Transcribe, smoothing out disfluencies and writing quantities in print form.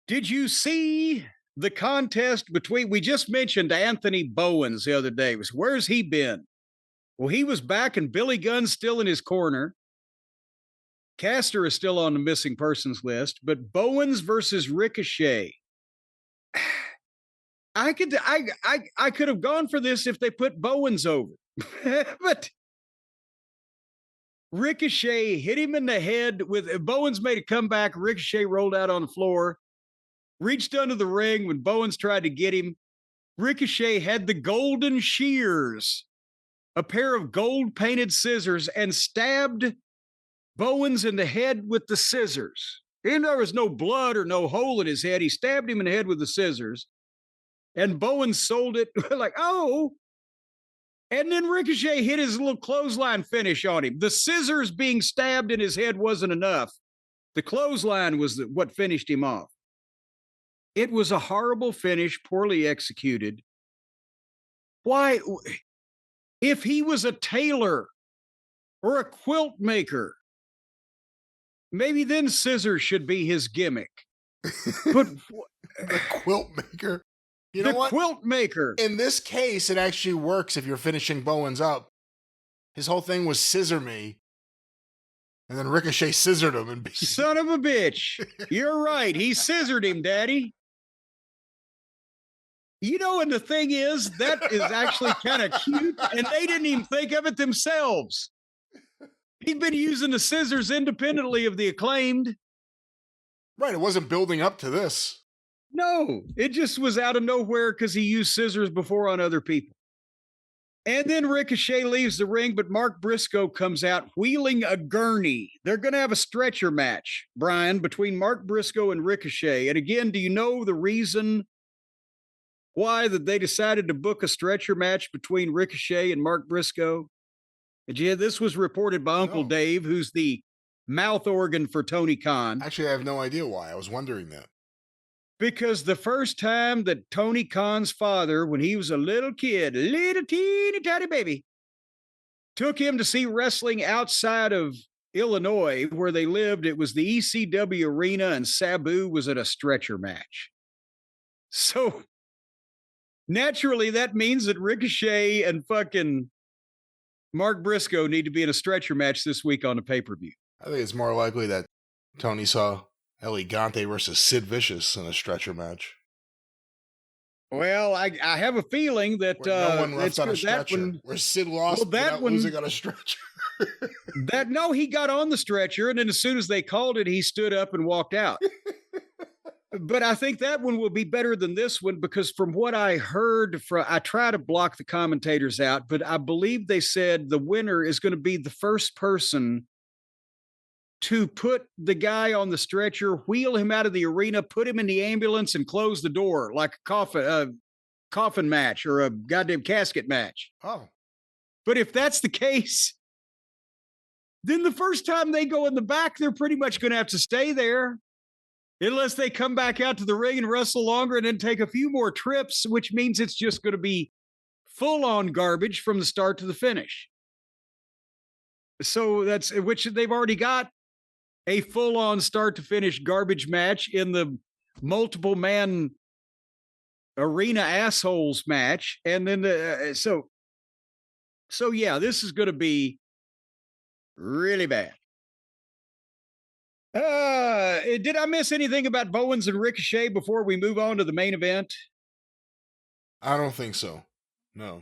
Did you see the contest between, we just mentioned Anthony Bowens the other day. Where's he been? Well, he was back and Billy Gunn's still in his corner. Caster is still on the missing persons list, but Bowens versus Ricochet. I could have gone for this if they put Bowens over. But Ricochet hit him in the head with Bowens made a comeback. Ricochet rolled out on the floor, reached under the ring when Bowens tried to get him. Ricochet had the golden shears, a pair of gold painted scissors, and stabbed Bowens in the head with the scissors. Even though there was no blood or no hole in his head, he stabbed him in the head with the scissors. And Bowens sold it like, oh. And then Ricochet hit his little clothesline finish on him. The scissors being stabbed in his head wasn't enough. The clothesline was what finished him off. It was a horrible finish, poorly executed. Why? If he was a tailor or a quilt maker, maybe then scissors should be his gimmick. But the quilt maker. You know what? Quilt maker. In this case, it actually works if you're finishing Bowens up. His whole thing was scissor me. And then Ricochet scissored him. And son of a bitch. You're right. He scissored him, Daddy. You know, and the thing is, that is actually kind of cute. And they didn't even think of it themselves. He'd been using the scissors independently of the Acclaimed. Right. It wasn't building up to this. No, it just was out of nowhere because he used scissors before on other people. And then Ricochet leaves the ring, but Mark Briscoe comes out wheeling a gurney. They're going to have a stretcher match, Brian, between Mark Briscoe and Ricochet. And again, do you know the reason why that they decided to book a stretcher match between Ricochet and Mark Briscoe? This was reported by Uncle Dave, who's the mouth organ for Tony Khan. Actually, I have no idea why. I was wondering that. Because the first time that Tony Khan's father, when he was a little kid, little teeny tiny baby, took him to see wrestling outside of Illinois, where they lived, it was the ECW arena, and Sabu was at a stretcher match. So naturally, that means that Ricochet and fucking Mark Briscoe need to be in a stretcher match this week on the pay-per-view. I think it's more likely that Tony saw El Gigante versus Sid Vicious in a stretcher match. Well, I have a feeling that no one left on a stretcher. Where Sid lost without losing on a stretcher. No, he got on the stretcher, and then as soon as they called it, he stood up and walked out. But I think that one will be better than this one because from what I heard, I try to block the commentators out, but I believe they said the winner is going to be the first person to put the guy on the stretcher, wheel him out of the arena, put him in the ambulance, and close the door like a coffin match or a goddamn casket match. Oh. But if that's the case, then the first time they go in the back, they're pretty much going to have to stay there unless they come back out to the ring and wrestle longer and then take a few more trips, which means it's just going to be full-on garbage from the start to the finish. So that's which they've already got a full-on start-to-finish garbage match in the multiple-man arena assholes match. And then, so yeah, this is going to be really bad. Did I miss anything about Bowens and Ricochet before we move on to the main event? I don't think so. No.